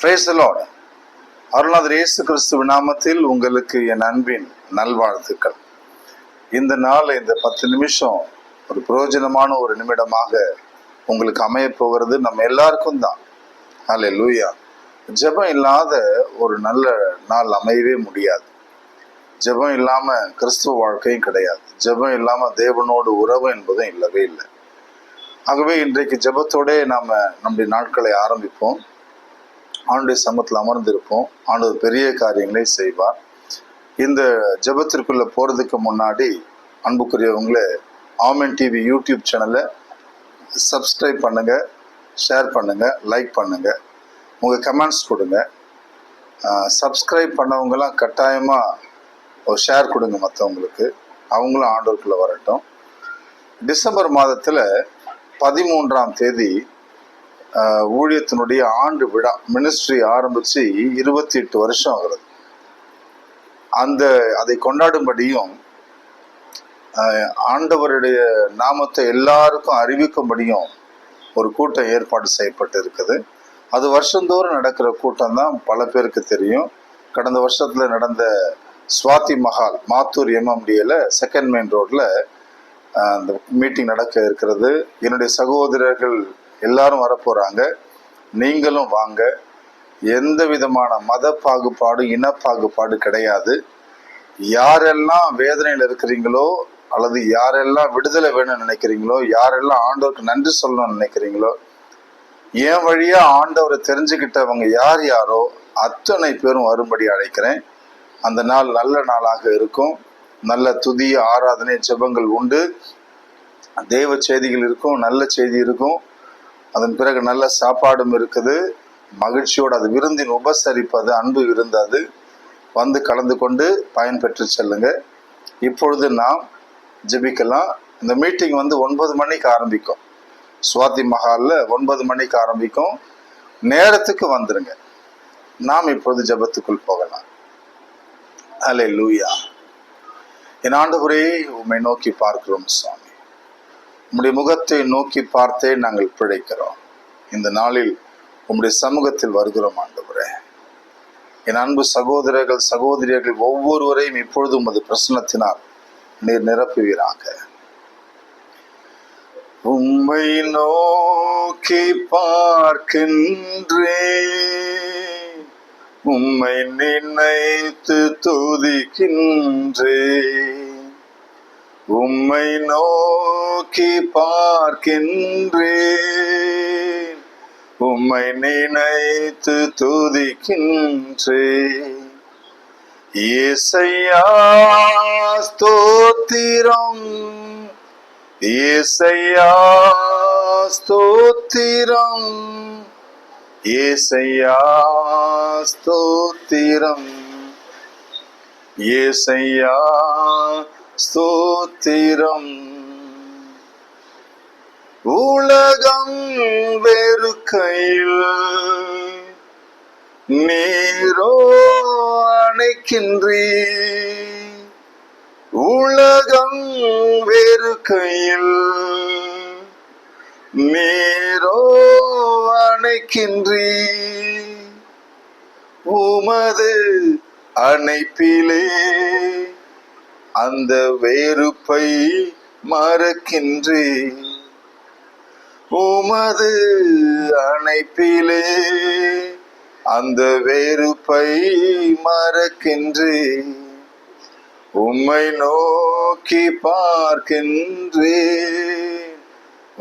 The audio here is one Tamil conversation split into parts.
Price the Lord. அருள்நாதர் இயேசு கிறிஸ்துவ நாமத்தில் உங்களுக்கு என் அன்பின் நல்வாழ்த்துக்கள். இந்த நாள், இந்த 10 நிமிஷம் ஒரு பிரயோஜனமான ஒரு நிமிடமாக உங்களுக்கு அமைய போகிறது நம்ம எல்லாருக்கும் தான். ஹல்லேலூயா. ஜெபம் இல்லாத ஒரு நல்ல நாள் அமையவே முடியாது. ஜெபம் இல்லாம கிறிஸ்துவ வாழ்க்கையும் கிடையாது. ஜெபம் இல்லாம தேவனோடு உறவு என்பதும் இல்லவே இல்லை. ஆகவே இன்றைக்கு ஜெபத்தோட நாம நம்முடைய நாட்களை ஆரம்பிப்போம். ஆண்டுடைய சமூகத்தில் அமர்ந்திருப்போம். ஆண்டவர் பெரிய காரியங்களை செய்வார். இந்த ஜெபத்திற்குள்ள போறதுக்கு முன்னாடி அன்புக்குரியவங்களே, ஆமென் டிவி யூடியூப் சேனலை சப்ஸ்கிரைப் பண்ணுங்க, ஷேர் பண்ணுங்க, லைக் பண்ணுங்க, உங்க கமெண்ட்ஸ் கொடுங்க. சப்ஸ்கிரைப் பண்ணவங்கலாம் கட்டாயமா ஒரு ஷேர் கொடுங்க மற்றவங்களுக்கு, அவங்களும் ஆண்டவருக்குள்ள வரட்டும். டிசம்பர் மாதத்துல 13ஆம் தேதி ஊழியத்தினுடைய ஆண்டு விழா, மினிஸ்ட்ரி ஆரம்பிச்சு 28 வருஷம் ஆகிறது. அதை கொண்டாடும்படியும் ஆண்டவருடைய நாமத்தை எல்லாருக்கும் அறிவிக்கும்படியும் ஒரு கூட்டம் ஏற்பாடு செய்யப்பட்டு இருக்குது. அது வருஷந்தோறும் நடக்கிற கூட்டம் தான், பல பேருக்கு தெரியும். கடந்த வருஷத்துல நடந்த சுவாதி மஹால் மாத்தூர் MMDல செகண்ட் மெயின் ரோட்ல அந்த மீட்டிங் நடக்க இருக்கிறது. என்னுடைய சகோதரர்கள் எல்லாரும் வரப்போறாங்க. நீங்களும் வாங்க. எந்த விதமான மத பாகுபாடு, இன பாகுபாடு கிடையாது. யாரெல்லாம் வேதனையில் இருக்கிறீங்களோ, அல்லது யாரெல்லாம் விடுதலை வேணும்னு நினைக்கிறீங்களோ, யாரெல்லாம் ஆண்டவருக்கு நன்றி சொல்லணும்னு நினைக்கிறீங்களோ, என் வழியா ஆண்டவரை தெரிஞ்சுக்கிட்டவங்க யார் யாரோ அத்தனை பேரும் வரும்படி அழைக்கிறேன். அந்த நாள் நல்ல நாளாக இருக்கும். நல்ல துதி, ஆராதனை, ஜெபங்கள் உண்டு. தேவ செய்திகள் இருக்கும், நல்ல செய்தி இருக்கும். அதன் பிறகு நல்ல சாப்பாடும் இருக்குது. மகிழ்ச்சியோடு அது விருந்தின் உபசரிப்பது, அன்பு விருந்தது. வந்து கலந்து கொண்டு பயன்பெற்று செல்லுங்க. இப்பொழுது நாம் ஜெபிக்கலாம். இந்த மீட்டிங் 9 மணிக்கு ஆரம்பிக்கும். சுவாதி மஹாலில் 9 மணிக்கு ஆரம்பிக்கும். நேரத்துக்கு வந்துருங்க. நாம் இப்பொழுது ஜெபத்துக்குள் போகலாம். ஹல்லேலூயா. என் ஆண்டவரே, உம்மை நோக்கி பார்க்கிறோம் சுவாமி. உம்முடைய முகத்தை நோக்கி பார்த்தே நாங்கள் பிழைக்கிறோம். இந்த நாளில் உம்முடைய சமூகத்தில் வருகிறோம் ஆண்டவரே. என் அன்பு சகோதரர்கள், சகோதரியர்கள் ஒவ்வொருவரையும் இப்பொழுது உமது பிரசன்னத்தினால் நீர் நிரப்புவீராக. உம்மை நோக்கி பார்க்கின்றேன், உம்மை நினைத்து துதிக்கின்றேன். உம்மை நோக்கி பார்க்கின்றேன், உம்மை நினைத்து துதிக்கின்றேன். இயேசையா ஸ்தோத்திரம், இயேசையா ஸ்தோத்திரம், இயேசையா ஸ்தோத்திரம், இயேசையா ஸ்தோத்திரம். உலகம் வெறுக்கையில் நீரோ அணைக்கின்றீர். உலகம் வெறுக்கையில் நீரோ அணைக்கின்றீர். உமது அணைப்பிலே அந்த வெறுப்பை மறக்கின்றேன். உமது அணைப்பிலே அந்த வெறுப்பை மறக்கின்றேன். உம்மை நோக்கி பார்க்கின்றேன்,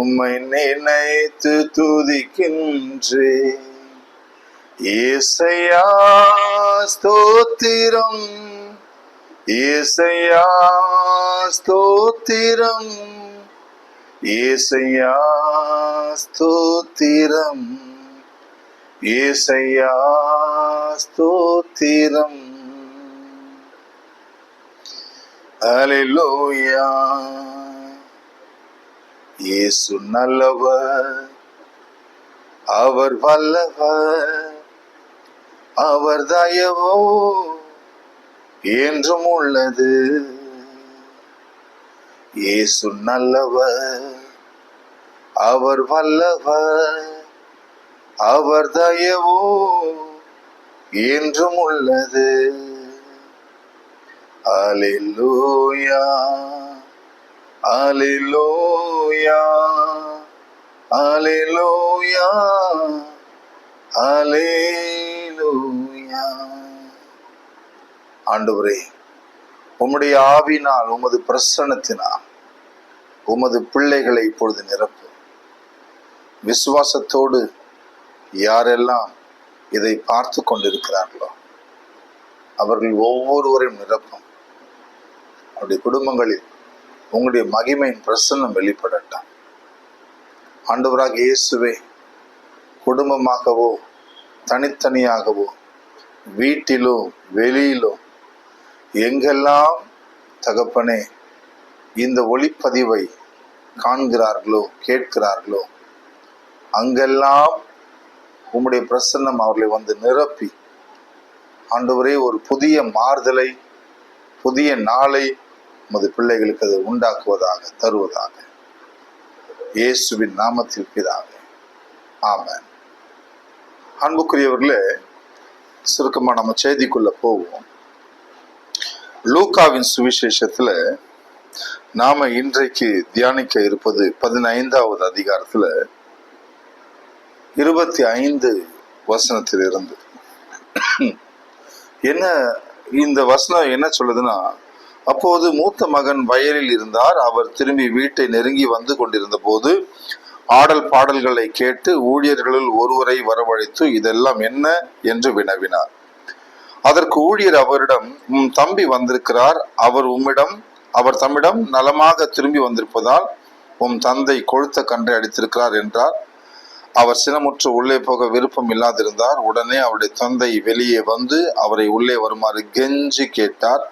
உம்மை நினைத்து துதிக்கின்றேன். இயேசையா ஸ்தோத்திரம், இயேசையா ஸ்தோத்திரம், இயேசையா ஸ்தோத்திரம், இயேசையா ஸ்தோத்திரம். ஹல்லேலூயா. இயேசு நல்லவர், அவர் வல்லவர், அவர் தயவோ என்றும் உள்ளது. இயேசு நல்லவர், அவர் வல்லவர், அவர் தயவோ என்றும் உள்ளது. அல்லேலூயா, அல்லேலூயா, அல்லேலூயா, அல்லேலூயா. ஆண்டவரே, உம்முடைய ஆவினால், உமது பிரசன்னத்தினால் உமது பிள்ளைகளை இப்பொழுது நிரப்பு. விசுவாசத்தோடு யாரெல்லாம் இதை பார்த்து கொண்டிருக்கிறார்களோ அவர்கள் ஒவ்வொருவரையும் நிரப்பும். அவருடைய குடும்பங்களில் உங்களுடைய மகிமையின் பிரசன்னம் வெளிப்படட்டும். ஆண்டவராக இயேசுவே, குடும்பமாகவோ தனித்தனியாகவோ வீட்டிலோ வெளியிலோ எங்கெல்லாம் தகப்பனே இந்த ஒளிப்பதிவை காண்கிறார்களோ கேட்கிறார்களோ அங்கெல்லாம் உம்முடைய பிரசன்னம் அவர்களை வந்து நிரப்பி ஆண்டவரே ஒரு புதிய மாறுதலை, புதிய நாளை உமது பிள்ளைகளுக்கு அது உண்டாக்குவதாக, தருவதாக. இயேசுவின் நாமத்தில் பிதாவே, ஆமென். அன்புக்குரியவர்களே, சுருக்கமா நம்ம செய்திக்குள்ள போவோம். லூக்காவின் சுவிசேஷத்துல நாம இன்றைக்கு தியானிக்க இருப்பது 15வது அதிகாரத்துல 25 வசனத்திலிருந்து. என்ன இந்த வசனம் என்ன சொல்லுதுன்னா, அப்போது மூத்த மகன் வயலில் இருந்தார். அவர் திரும்பி வீட்டை நெருங்கி வந்து கொண்டிருந்த போது ஆடல் பாடல்களை கேட்டு ஊழியர்களில் ஒருவரை வரவழைத்து இதெல்லாம் என்ன என்று வினவினார். அதற்கு ஊழியர் அவரிடம், உம் தம்பி வந்திருக்கிறார், அவர் தம்மிடம் நலமாக திரும்பி வந்திருப்பதால் உம் தந்தை கொழுத்த கன்றை அடித்திருக்கிறார் என்றார். அவர் சினமுற்று உள்ளே போக விருப்பம் இல்லாதிருந்தார். உடனே அவருடைய தந்தை வெளியே வந்து அவரை உள்ளே வருமாறு கெஞ்சி கேட்டார்.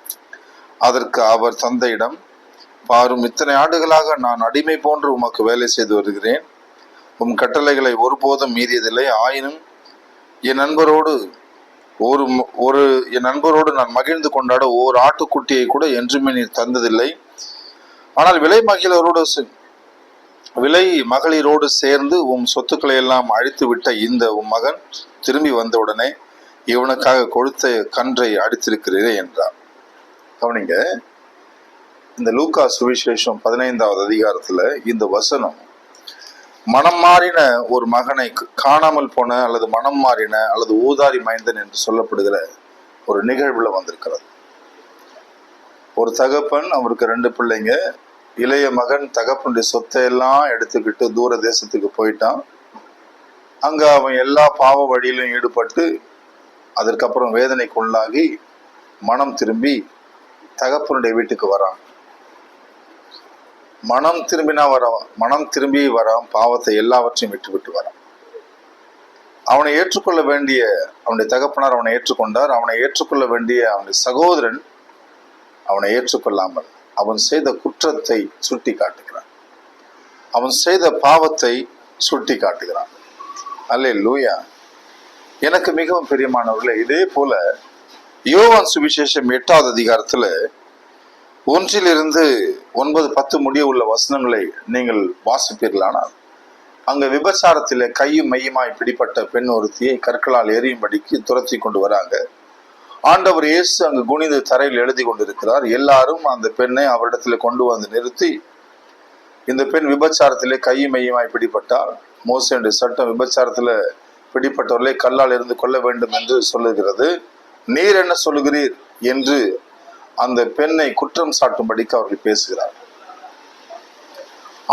அதற்கு அவர் தந்தையிடம், பாரும், இத்தனை ஆண்டுகளாக நான் அடிமை போன்று உமக்கு வேலை செய்து வருகிறேன். உம் கட்டளைகளை ஒருபோதும் மீறியதில்லை. ஆயினும் என் நண்பரோடு நான் மகிழ்ந்து கொண்டாட ஓர் ஆட்டுக்குட்டியை கூட என்றுமே நீர் தந்ததில்லை. ஆனால் விலை மகளிரோடு சேர்ந்து உம் சொத்துக்களை எல்லாம் அழித்து விட்ட இந்த உம் மகன் திரும்பி வந்தவுடனே இவனுக்காக கொழுத்த கன்றை அடித்திருக்கிறீரே என்றார். கவனிங்க, இந்த லூக்கா சுவிசேஷம் 15வது அதிகாரத்துல இந்த வசனம் மனம் மாறின ஒரு மகனை, காணாமல் போன அல்லது மனம் மாறின அல்லது ஊதாரி மைந்தன் என்று சொல்லப்படுகிற ஒரு நிகழ்வுல வந்திருக்கிறது. ஒரு தகப்பன், அவருக்கு 2 பிள்ளைங்க. இளைய மகன் தகப்பனுடைய சொத்தை எல்லாம் எடுத்துக்கிட்டு தூர தேசத்துக்கு போயிட்டான். அங்க அவன் எல்லா பாவ வழியிலும் ஈடுபட்டு அதற்கப்புறம் வேதனைக்கு உள்ளாகி மனம் திரும்பி தகப்பனுடைய வீட்டுக்கு வரான். மனம் திரும்பி வரான், பாவத்தை எல்லாவற்றையும் விட்டு வரான். அவனை ஏற்றுக்கொள்ள வேண்டிய அவனுடைய தகப்பனார் அவனை ஏற்றுக்கொண்டார். அவனை ஏற்றுக்கொள்ள வேண்டிய அவனுடைய சகோதரன் அவனை ஏற்றுக்கொள்ளாமல் அவன் செய்த குற்றத்தை சுட்டி காட்டுகிறான், அவன் செய்த பாவத்தை சுட்டி காட்டுகிறான். அல்லேலூயா. எனக்கு மிகவும் பிரியமானவர்களே, இதே போல யோவான் சுவிசேஷம் 8வது அதிகாரத்துல 1 9 10 முடிய உள்ள வசனங்களை நீங்கள் வாசிப்பீர்களானால், அங்க விபச்சாரத்திலே கையும் மையுமாய் பிடிப்பட்ட பெண் ஒருத்தியை கற்களால் எரியும்படிக்கு துரத்தி கொண்டு வராங்க. ஆண்டவர் இயேசு அங்கு குனிந்து தரையில் எழுதி கொண்டிருக்கிறார். எல்லாரும் அந்த பெண்ணை அவரிடத்துல கொண்டு வந்து நிறுத்தி, இந்த பெண் விபச்சாரத்திலே கையும் மையுமாய் பிடிப்பட்டால் மோசேயுடைய சட்டம் விபச்சாரத்துல பிடிப்பட்டவர்களை கல்லால் இருந்து கொள்ள வேண்டும் என்று சொல்லுகிறது. நீர் என்ன சொல்லுகிறீர் என்று அந்த பெண்ணை குற்றம் சாட்டும்படிக்கு அவர்கள் பேசுகிறார்.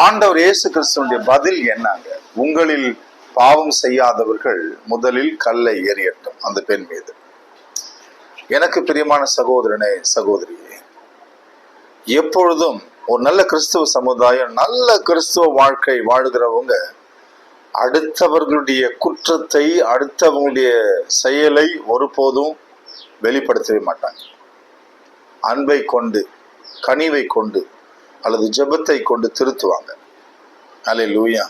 ஆண்டவர் இயேசு கிறிஸ்துவனுடைய பதில் என்னங்க? உங்களில் பாவம் செய்யாதவர்கள் முதலில் கல்லை எறியட்டும் அந்த பெண் மீது. எனக்கு பிரியமான சகோதரனே, சகோதரியே, எப்பொழுதும் ஒரு நல்ல கிறிஸ்துவ சமுதாயம், நல்ல கிறிஸ்துவ வாழ்க்கை வாழ்கிறவங்க அடுத்தவர்களுடைய குற்றத்தை, அடுத்தவங்களுடைய செயலை ஒருபோதும் வெளிப்படுத்தவே மாட்டாங்க. அன்பை கொண்டு, கனிவை கொண்டு அல்லது ஜெபத்தை கொண்டு திருத்துவாங்க. அல்லேலூயா.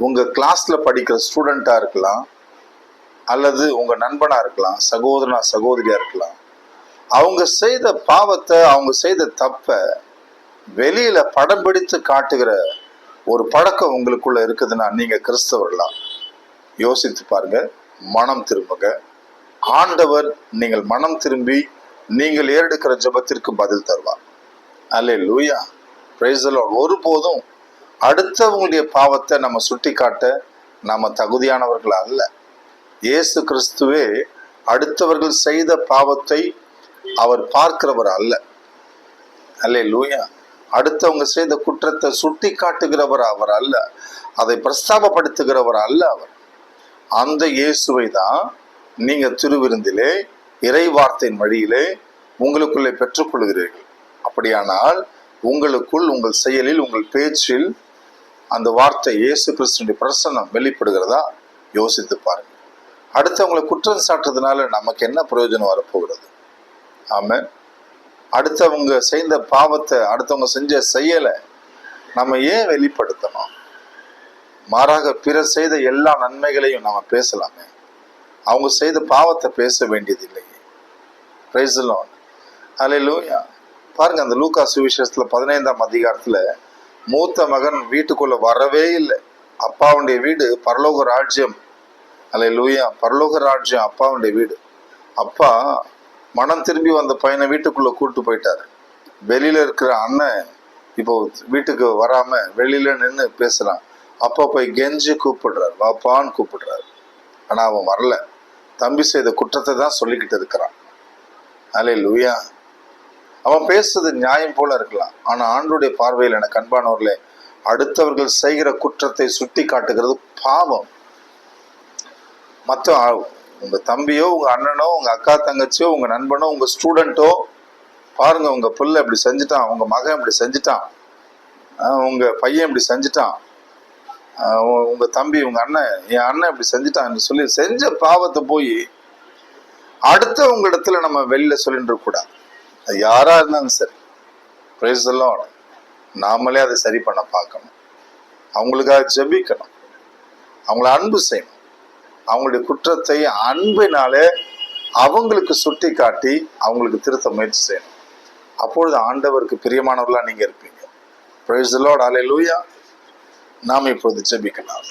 உங்க கிளாஸ்ல படிக்கிற ஸ்டூடெண்டா இருக்கலாம், அல்லது உங்க நண்பனா இருக்கலாம், சகோதரனா சகோதரியா இருக்கலாம். அவங்க செய்த பாவத்தை, அவங்க செய்த தப்ப வெளியில படம் பிடித்து காட்டுகிற ஒரு பழக்கம் உங்களுக்குள்ள இருக்குதுன்னா நீங்க கிறிஸ்தவர்களா? யோசித்து பாருங்க, மனம் திரும்புங்க. ஆண்டவர் நீங்கள் மனம் திரும்பி நீங்கள் ஏறெடுக்கிற ஜெபத்திற்கு பதில் தருவார். அல்லேலூயா, பிரைஸ் தி லார்ட். ஒருபோதும் அடுத்தவங்களுடைய பாவத்தை நம்ம சுட்டி காட்ட நாம தகுதியானவர்கள் அல்ல. இயேசு கிறிஸ்துவே அடுத்தவர்கள் செய்த பாவத்தை அவர் பார்க்கிறவர் அல்ல. அல்லேலூயா. அடுத்தவங்க செய்த குற்றத்தை சுட்டி காட்டுகிறவர் அவர் அல்ல, அதை பிரஸ்தாபப்படுத்துகிறவர் அல்ல அவர். அந்த இயேசுவை தான் நீங்க திருவிருந்திலே இறை வார்த்தையின் வழியிலே உங்களுக்குள்ளே பெற்றுக்கொள்கிறீர்கள். அப்படியானால் உங்களுக்குள், உங்கள் செயலில், உங்கள் பேச்சில் அந்த வார்த்தை இயேசு கிறிஸ்துவின் பிரசன்னம் வெளிப்படுகிறதா? யோசித்து பாருங்க. அடுத்தவங்களை குற்றம் சாட்டுறதுனால நமக்கு என்ன பிரயோஜனம் வரப்போகிறது? ஆமென். அடுத்தவங்க செய்த பாவத்தை, அடுத்தவங்க செஞ்ச செயலை நம்ம ஏன் வெளிப்படுத்தணும்? மாறாக பிறர் செய்த எல்லா நன்மைகளையும் நம்ம பேசலாமே. அவங்க செய்த பாவத்தை பேச வேண்டியது இல்லையே. Praise the Lord. அல்லேலூயா. பாருங்க, அந்த லூக்கா சுவிசேஷத்துல 15ஆம் அதிகாரத்துல மூத்த மகன் வீட்டுக்குள்ள வரவே இல்லை. அப்பாவுடைய வீடு பரலோக ராஜ்யம். அல்லேலூயா. பரலோக ராஜ்யம் அப்பாவுடைய வீடு. அப்பா மனம் திரும்பி வந்த பையனை வீட்டுக்குள்ள கூட்டு போயிட்டாரு. வெளியில இருக்கிற அண்ணன் இப்போ வீட்டுக்கு வராம வெளியில நின்று பேசுறான். அப்பா போய் கெஞ்சி கூப்பிடுறாரு, வாப்பான்னு கூப்பிடுறாரு. ஆனா அவன் வரல. தம்பி செய்த குற்றத்தை தான் சொல்லிக்கிட்டு இருக்கிறான். அல்லேலூயா. அவன் பேசுறது நியாயம் போல இருக்கலாம், ஆனா ஆண்டவருடைய பார்வையில் எனக்கு அன்பானவர்களே, அடுத்தவர்கள் செய்கிற குற்றத்தை சுட்டி காட்டுகிறது பாவம். மற்ற உங்க தம்பியோ, உங்க அண்ணனோ, உங்க அக்கா தங்கச்சியோ, உங்க நண்பனோ, உங்க ஸ்டூடெண்டோ, பாருங்க உங்க பிள்ளை இப்படி செஞ்சுட்டான், உங்க மகன் இப்படி செஞ்சுட்டான், உங்க பையன் இப்படி செஞ்சுட்டான், உங்க தம்பி, உங்க அண்ணன், என் அண்ணன் இப்படி செஞ்சுட்டான்னு சொல்லி செஞ்ச பாவத்தை போய் அடுத்தவங்க இடத்துல நம்ம வெளியில சொல்லிட்டு இருக்க கூடாது. யாரா இருந்தாலும் சரி, பிரைஸ் தி லார்ட். நாமளே அதை சரி பண்ண பார்க்கணும். அவங்களுக்காக ஜெபிக்கணும், அவங்கள அன்பு செய்யணும். அவங்களுடைய குற்றத்தை அன்பினாலே அவங்களுக்கு சுட்டி காட்டி அவங்களுக்கு திருத்த முயற்சி செய்யணும். அப்பொழுது ஆண்டவருக்கு பிரியமானவர்களா நீங்க இருப்பீங்க. Praise the Lord. அல்லேலூயா. நாம் இப்பொழுது ஜெபிக்கலாம்.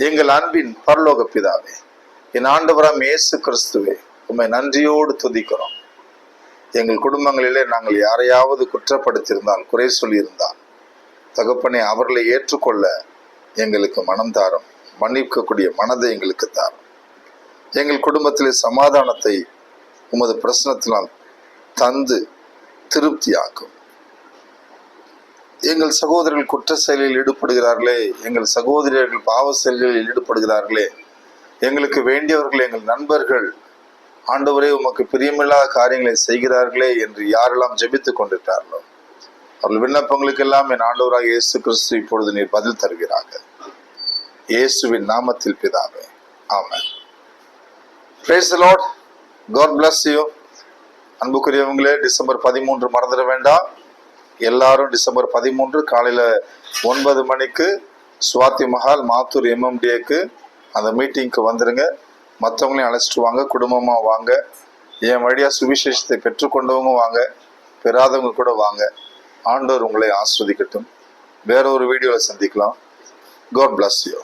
எங்கள் அன்பின் பரலோக பிதாவே, என் ஆண்டவராம் இயேசு கிறிஸ்துவே, உம்மை நன்றியோடு துதிக்கிறோம். எங்கள் குடும்பங்களிலே நாங்கள் யாரையாவது குற்றப்படுத்தியிருந்தால், குறை சொல்லியிருந்தால், தகப்பனே அவர்களை ஏற்றுக்கொள்ள எங்களுக்கு மனம் தாரும். மன்னிக்கக்கூடிய மனதை எங்களுக்கு தாரும். எங்கள் குடும்பத்திலே சமாதானத்தை உமது பிரசனத்தினால் தந்து திருப்தியாக்கும். எங்கள் சகோதரர்கள் குற்ற செயலில் ஈடுபடுகிறார்களே, எங்கள் சகோதரியர்கள் பாவ செயல்களில் ஈடுபடுகிறார்களே, எங்களுக்கு வேண்டியவர்கள், எங்கள் நண்பர்கள் ஆண்டவரே உமக்கு பிரியமில்லாத காரியங்களை செய்கிறார்களே என்று யாரெல்லாம் ஜெபித்துக் கொண்டிருக்கிறார்களோ அவர்கள் விண்ணப்பங்களுக்கெல்லாம் என் ஆண்டவராக இயேசு கிறிஸ்து இப்பொழுது நீர் பதில் தருகிறாங்க. இயேசுவின் நாமத்தில் பிதாவே, ஆமென். Praise the Lord. God bless you. அன்புக்குரியவங்களே, டிசம்பர் 13 மறந்துட வேண்டாம். எல்லாரும் டிசம்பர் 13 காலையில 9 மணிக்கு சுவாதி மஹால் மாத்தூர் MMDAக்கு அந்த மீட்டிங்க்கு வந்துருங்க. மற்றவங்களையும் அழைச்சிட்டு வாங்க, குடும்பமா வாங்க. என் வழியா சுவிசேஷத்தை பெற்றுக்கொண்டவங்க வாங்க, பெறாதவங்க கூட வாங்க. ஆண்டவர் உங்களை ஆஸ்வதிக்கட்டும். வேற ஒரு வீடியோவில் சந்திக்கலாம். God bless you.